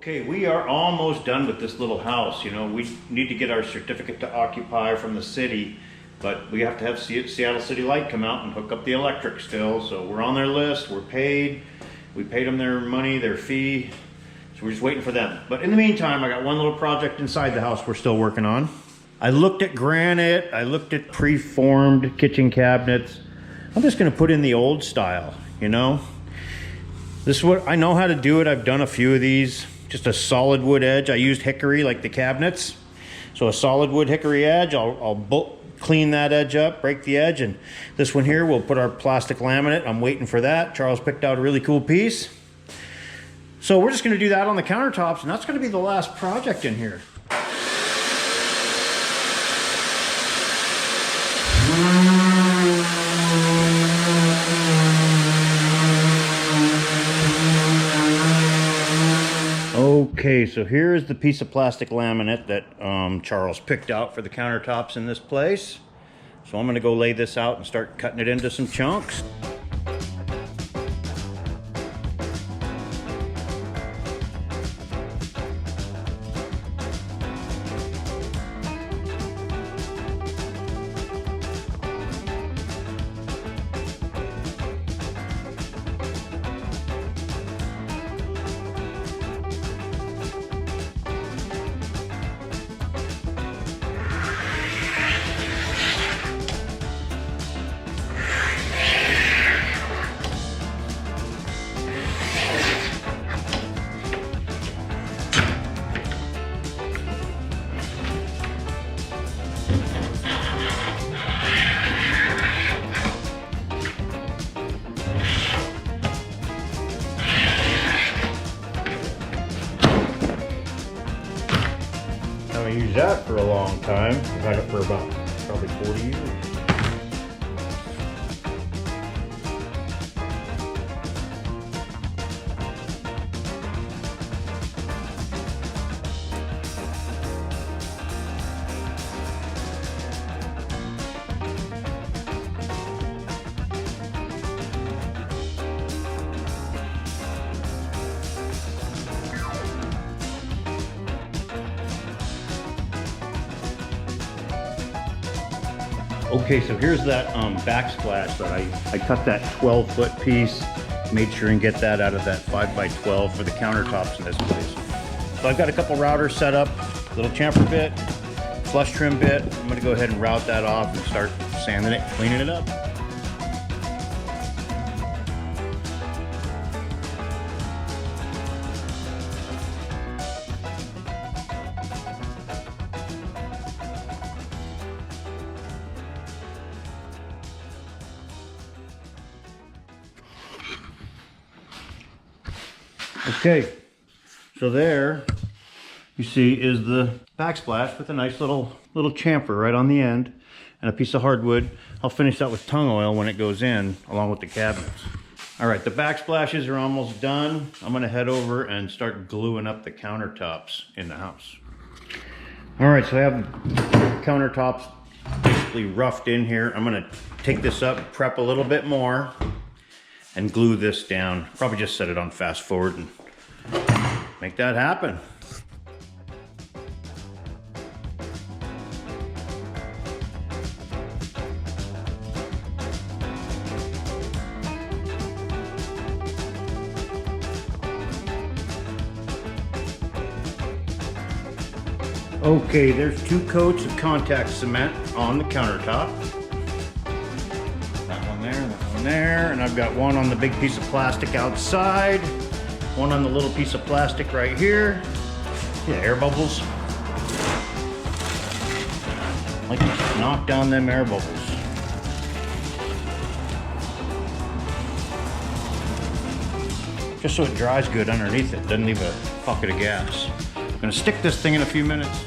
Okay, we are almost done with this little house. You know, we need to get our certificate to occupy from the city, but we have to have Seattle City Light come out and hook up the electric still. So we're on their list, we're paid. We paid them their money, their fee. So we're just waiting for them. But in the meantime, I got one little project inside the house we're still working on. I looked at granite, I looked at preformed kitchen cabinets. I'm just gonna put in the old style, you know? This is what, I know how to do it. I've done a few of these. Just a solid wood edge. I used hickory like the cabinets. So a solid wood hickory edge, I'll clean that edge up, break the edge, and this one here, we'll put our plastic laminate. I'm waiting for that. Charles picked out a really cool piece. So we're just gonna do that on the countertops, and that's gonna be the last project in here. Okay, so here's the piece of plastic laminate that Charles picked out for the countertops in this place. So I'm gonna go lay this out and start cutting it into some chunks. I used that for a long time. I've had it for about probably 40 years. Okay, so here's that backsplash that I cut that 12-foot piece, made sure and get that out of that 5x12 for the countertops in this place. So I've got a couple routers set up, little chamfer bit, flush trim bit. I'm gonna go ahead and route that off and start sanding it, cleaning it up. Okay, so there you see is the backsplash with a nice little chamfer right on the end and a piece of hardwood. I'll finish that with tung oil when it goes in along with the cabinets. All right, the backsplashes are almost done. I'm gonna head over and start gluing up the countertops in the house. All right, so I have countertops basically roughed in here. I'm gonna take this up, prep a little bit more, and glue this down. Probably just set it on fast forward and make that happen. Okay, there's 2 coats of contact cement on the countertop. That one there, that one there, and I've got one on the big piece of plastic outside, one on the little piece of plastic right here. Yeah, air bubbles. Like to knock down them air bubbles. Just so it dries good underneath it, doesn't leave a pocket of gas. I'm gonna stick this thing in a few minutes.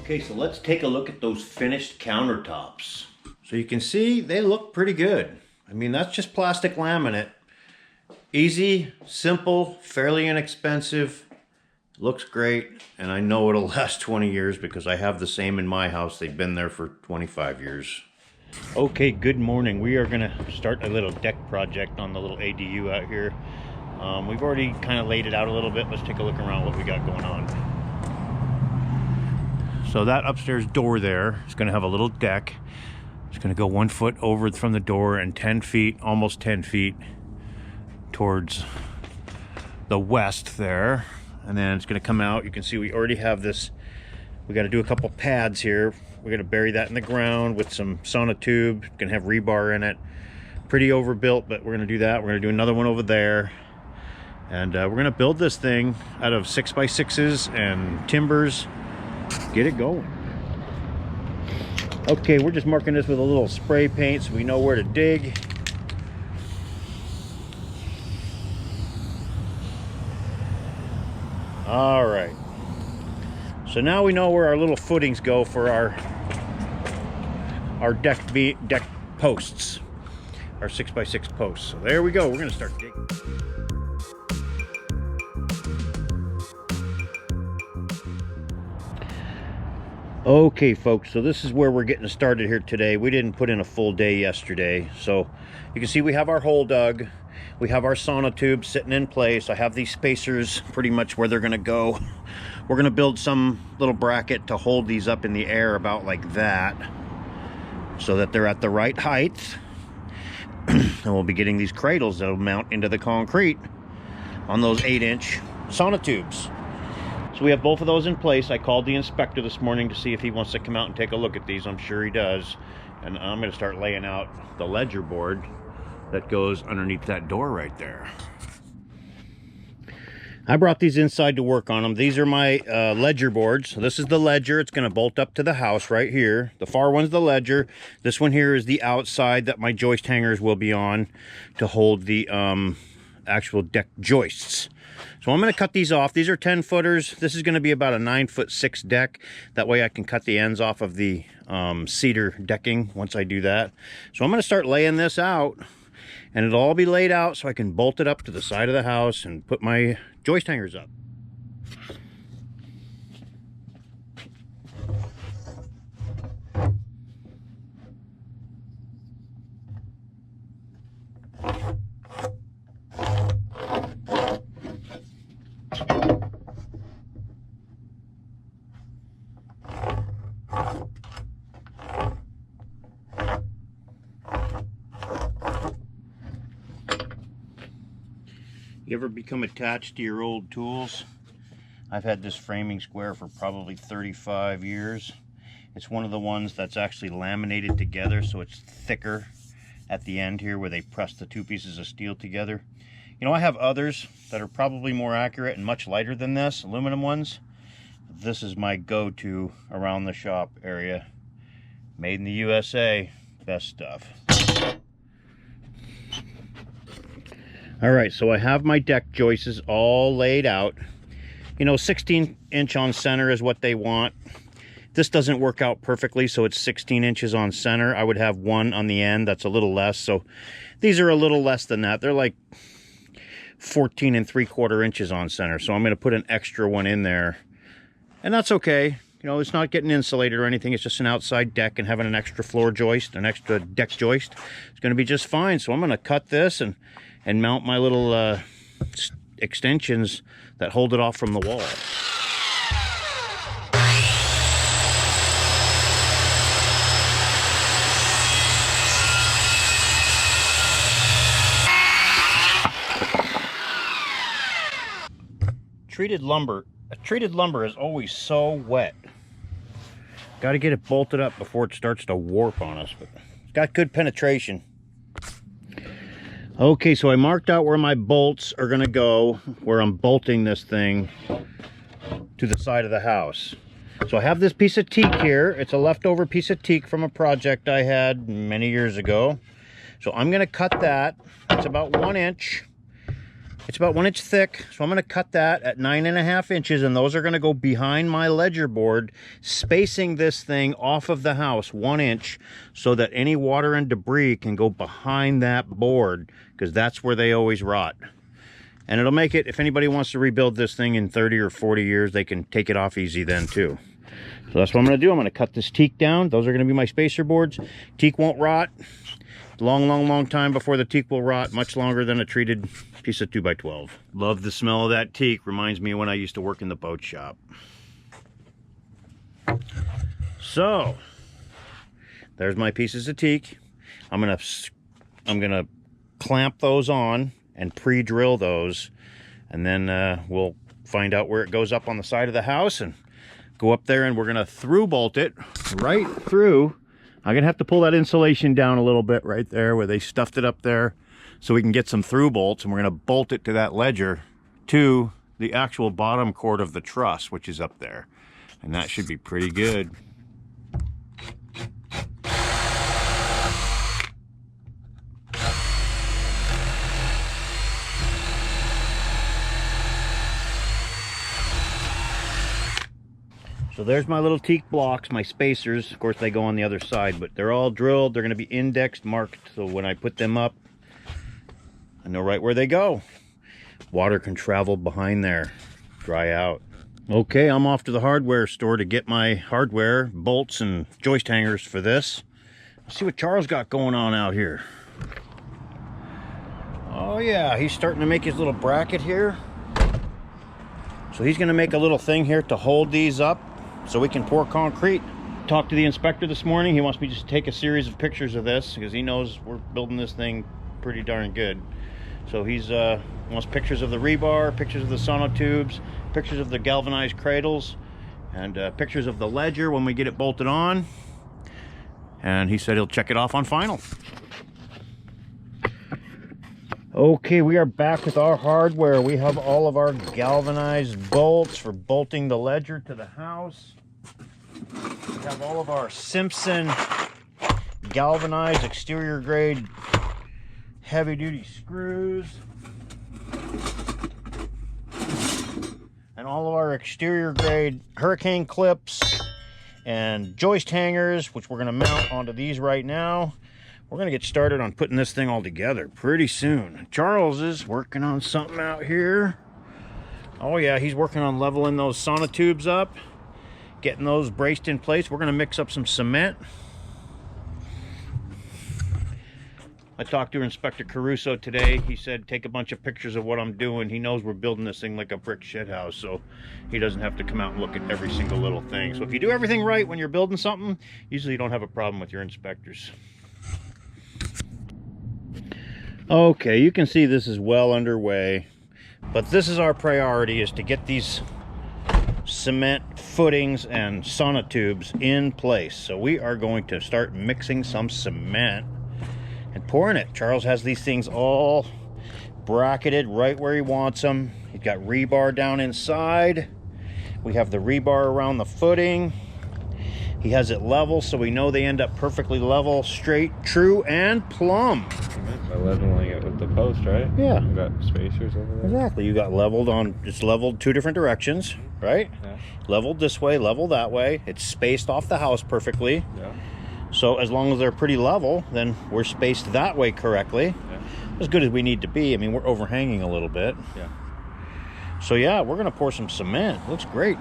Okay, so let's take a look at those finished countertops. So you can see they look pretty good. I mean, that's just plastic laminate. Easy, simple, fairly inexpensive. Looks great, and I know it'll last 20 years because I have the same in my house. They've been there for 25 years. Okay, good morning. We are gonna start a little deck project on the little ADU out here. We've already kind of laid it out a little bit. Let's take a look around what we got going on. So that upstairs door there is gonna have a little deck. It's gonna go 1 foot over from the door and 10 feet, almost 10 feet towards the west there. And then it's going to come out. You can see we already have this. We got to do a couple pads here. We're going to bury that in the ground with some sonotube. Going to have rebar in it. Pretty overbuilt, but we're going to do that. We're going to do another one over there. And we're going to build this thing out of 6x6s and timbers. Get it going. Okay, we're just marking this with a little spray paint so we know where to dig. All right, so now we know where our little footings go for our deck posts, our 6x6 posts. So there we go. We're gonna start digging. Okay, folks, so this is where we're getting started here today. We didn't put in a full day yesterday, so you can see we have our hole dug. We have our sonotube sitting in place. I have these spacers pretty much where they're gonna go. We're gonna build some little bracket to hold these up in the air about like that, so that they're at the right height. And we'll be getting these cradles that'll mount into the concrete on those 8-inch sonotubes. So we have both of those in place. I called the inspector this morning to see if he wants to come out and take a look at these. I'm sure he does. And I'm gonna start laying out the ledger board that goes underneath that door right there. I brought these inside to work on them. These are my ledger boards. So this is the ledger. It's going to bolt up to the house right here. The far one's the ledger. This one here is the outside that my joist hangers will be on to hold the actual deck joists. So I'm going to cut these off. These are 10 footers. This is going to be about a 9'6" deck. That way I can cut the ends off of the cedar decking once I do that. So I'm going to start laying this out. And it'll all be laid out so I can bolt it up to the side of the house and put my joist hangers up. You ever become attached to your old tools? I've had this framing square for probably 35 years. It's one of the ones that's actually laminated together, so it's thicker at the end here where they press the two pieces of steel together. You know, I have others that are probably more accurate and much lighter than this, aluminum ones. This is my go-to around the shop area. Made in the USA, best stuff. All right, so I have my deck joists all laid out. You know, 16-inch on center is what they want. This doesn't work out perfectly, so it's 16 inches on center. I would have one on the end that's a little less. So these are a little less than that. They're like 14 3/4 inches on center. So I'm going to put an extra one in there. And that's okay. You know, it's not getting insulated or anything. It's just an outside deck, and having an extra floor joist, an extra deck joist, it's going to be just fine. So I'm going to cut this and mount my little extensions that hold it off from the wall. Treated lumber is always so wet. Got to get it bolted up before it starts to warp on us, but it's got good penetration. Okay, so I marked out where my bolts are gonna go, where I'm bolting this thing to the side of the house. So I have this piece of teak here. It's a leftover piece of teak from a project I had many years ago. So I'm gonna cut that. It's about 1 inch. It's about 1 inch thick, so I'm going to cut that at 9.5 inches, and those are going to go behind my ledger board, spacing this thing off of the house 1 inch so that any water and debris can go behind that board, because that's where they always rot. And it'll make it, if anybody wants to rebuild this thing in 30 or 40 years, they can take it off easy then too. So that's what I'm going to do. I'm going to cut this teak down. Those are going to be my spacer boards. Teak won't rot. Long time before the teak will rot, much longer than a treated piece of 2x12. Love the smell of that teak. Reminds me of when I used to work in the boat shop. So there's my pieces of teak. I'm gonna clamp those on and pre-drill those, and then we'll find out where it goes up on the side of the house and go up there, and we're gonna through bolt it right through. I'm gonna have to pull that insulation down a little bit right there where they stuffed it up there, so we can get some through bolts, and we're gonna bolt it to that ledger to the actual bottom cord of the truss, which is up there, and that should be pretty good. So there's my little teak blocks, my spacers. Of course, they go on the other side, but they're all drilled. They're going to be indexed, marked, so when I put them up, I know right where they go. Water can travel behind there, dry out. Okay, I'm off to the hardware store to get my hardware, bolts and joist hangers for this. Let's see what Charles got going on out here. Oh yeah, he's starting to make his little bracket here. So he's going to make a little thing here to hold these up so we can pour concrete. Talked to the inspector this morning. He wants me to just take a series of pictures of this because he knows we're building this thing pretty darn good. So he's wants pictures of the rebar, pictures of the sonotubes, pictures of the galvanized cradles, and pictures of the ledger when we get it bolted on. And he said he'll check it off on final. Okay, we are back with our hardware. We have all of our galvanized bolts for bolting the ledger to the house. We have all of our Simpson galvanized exterior grade heavy duty screws. And all of our exterior grade hurricane clips and joist hangers, which we're going to mount onto these right now. We're going to get started on putting this thing all together pretty soon. Charles is working on something out here. Oh yeah, he's working on leveling those sonotubes up, getting those braced in place. We're going to mix up some cement. I talked to Inspector Caruso today. He said take a bunch of pictures of what I'm doing. He knows we're building this thing like a brick shit house, so he doesn't have to come out and look at every single little thing. So if you do everything right when you're building something, usually you don't have a problem with your inspectors. Okay, you can see this is well underway, but this is our priority, is to get these cement footings and sonotubes in place. So we are going to start mixing some cement and pouring it. Charles has these things all bracketed right where he wants them. He's got rebar down inside. We have the rebar around the footing. He has it level, so we know they end up perfectly level, straight, true, and plumb. By leveling it with the post, right? Yeah. You got spacers over there. Exactly. You got leveled on, it's leveled two different directions, right? Yeah. Leveled this way, leveled that way. It's spaced off the house perfectly. Yeah. So as long as they're pretty level, then we're spaced that way correctly. Yeah. As good as we need to be. I mean, we're overhanging a little bit. Yeah. So yeah, we're gonna pour some cement. Looks great.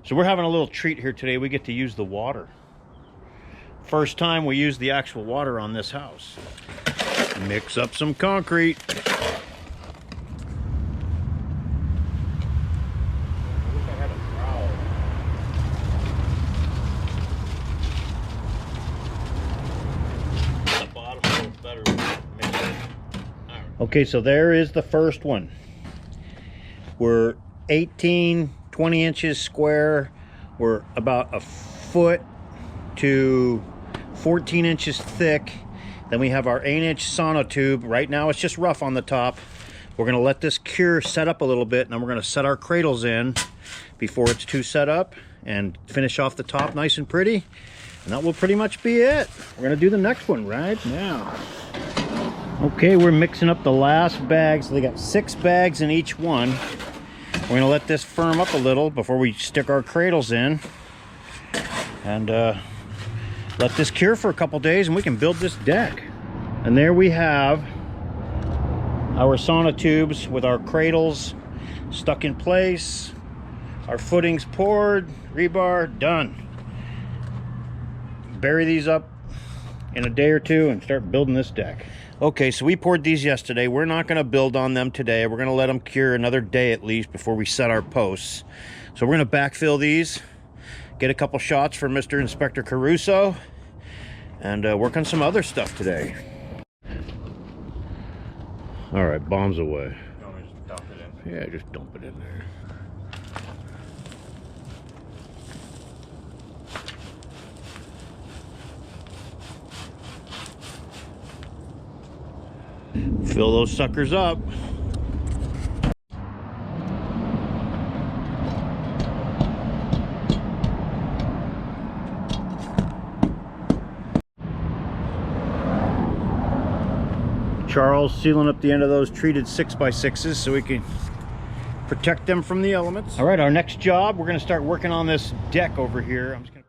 So we're having a little treat here today. We get to use the water. First time we use the actual water on this house. Mix up some concrete. Okay, so there is the first one. We're 18, 20 inches square. We're about a foot to 14 inches thick. Then we have our 8-inch sonotube. Right now it's just rough on the top. We're gonna let this cure, set up a little bit, and then we're gonna set our cradles in before it's too set up and finish off the top nice and pretty. And that will pretty much be it. We're gonna do the next one right now. Okay, we're mixing up the last bags. So they got 6 bags in each one. We're gonna let this firm up a little before we stick our cradles in. And let this cure for a couple days and we can build this deck. And there we have our sonotubes with our cradles stuck in place, our footings poured, rebar done. Bury these up in a day or two and start building this deck. Okay, so we poured these yesterday. We're not going to build on them today. We're going to let them cure another day at least before we set our posts. So we're going to backfill these, get a couple shots from Mr. Inspector Caruso, and work on some other stuff today. All right, bombs away. You want me to just dump it in? Yeah, just dump it in there. Fill those suckers up. Charles sealing up the end of those treated 6x6s so we can protect them from the elements. All right, our next job, we're going to start working on this deck over here. I'm just gonna...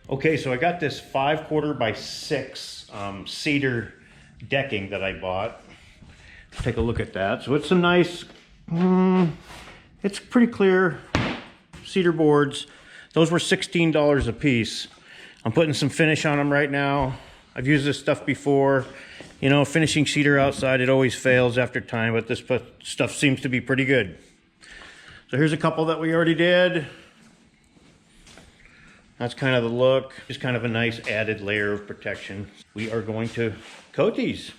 Okay, so I got this 5/4 by 6 cedar decking that I bought. Let's take a look at that. So it's some nice, it's pretty clear cedar boards. Those were $16 a piece. I'm putting some finish on them right now. I've used this stuff before. You know, finishing cedar outside, it always fails after time, but this stuff seems to be pretty good. So here's a couple that we already did. That's kind of the look, just kind of a nice added layer of protection. We are going to coat these.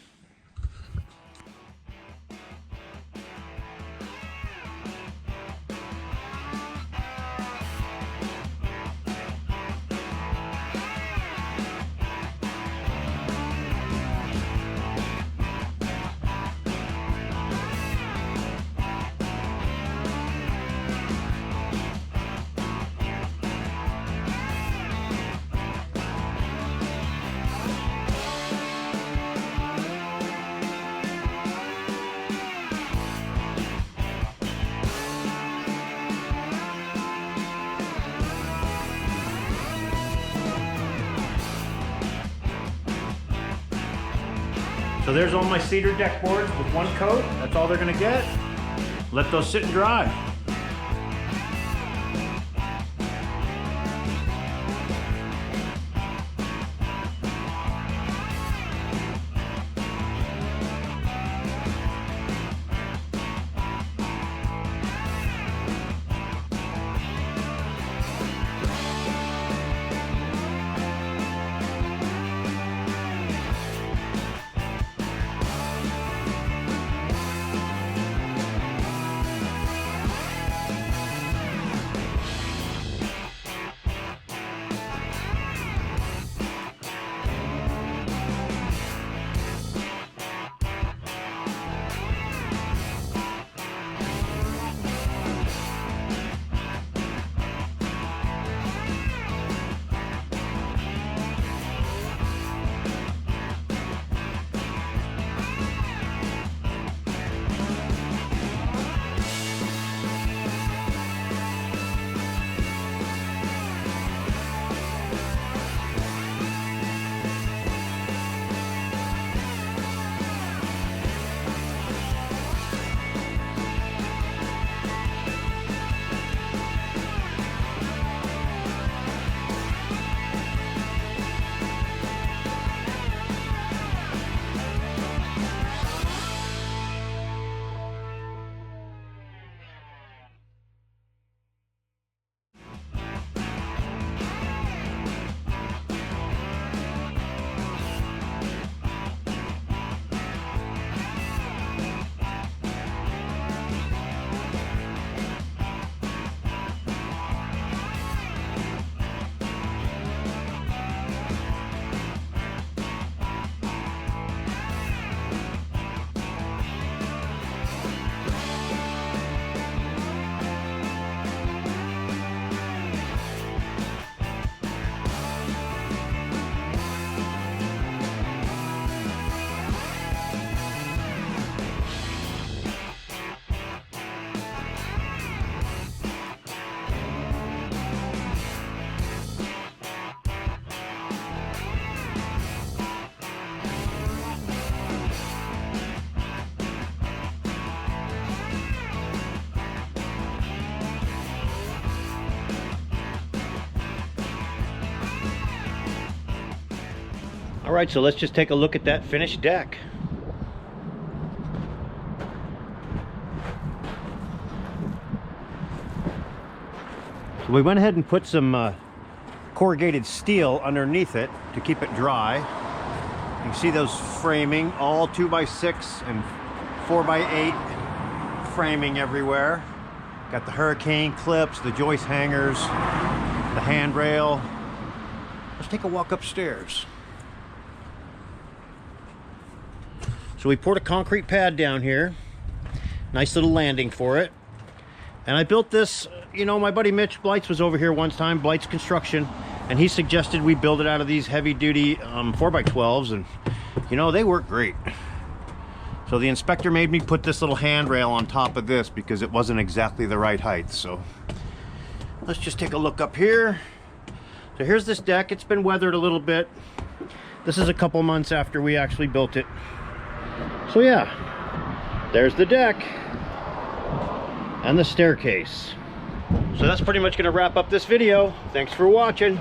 So there's all my cedar deck boards with one coat. That's all they're gonna get. Let those sit and dry. right, so let's just take a look at that finished deck. So we went ahead and put some corrugated steel underneath it to keep it dry. You can see those framing, all 2x6 and 4x8 framing everywhere. Got the hurricane clips, the joist hangers, the handrail. Let's take a walk upstairs. So we poured a concrete pad down here. Nice little landing for it. And I built this, you know, my buddy Mitch Blights was over here one time, Blights Construction, and he suggested we build it out of these heavy-duty 4x12s, and, you know, they work great. So the inspector made me put this little handrail on top of this because it wasn't exactly the right height. So let's just take a look up here. So here's this deck. It's been weathered a little bit. This is a couple months after we actually built it. So yeah, there's the deck and the staircase. So that's pretty much going to wrap up this video. Thanks for watching.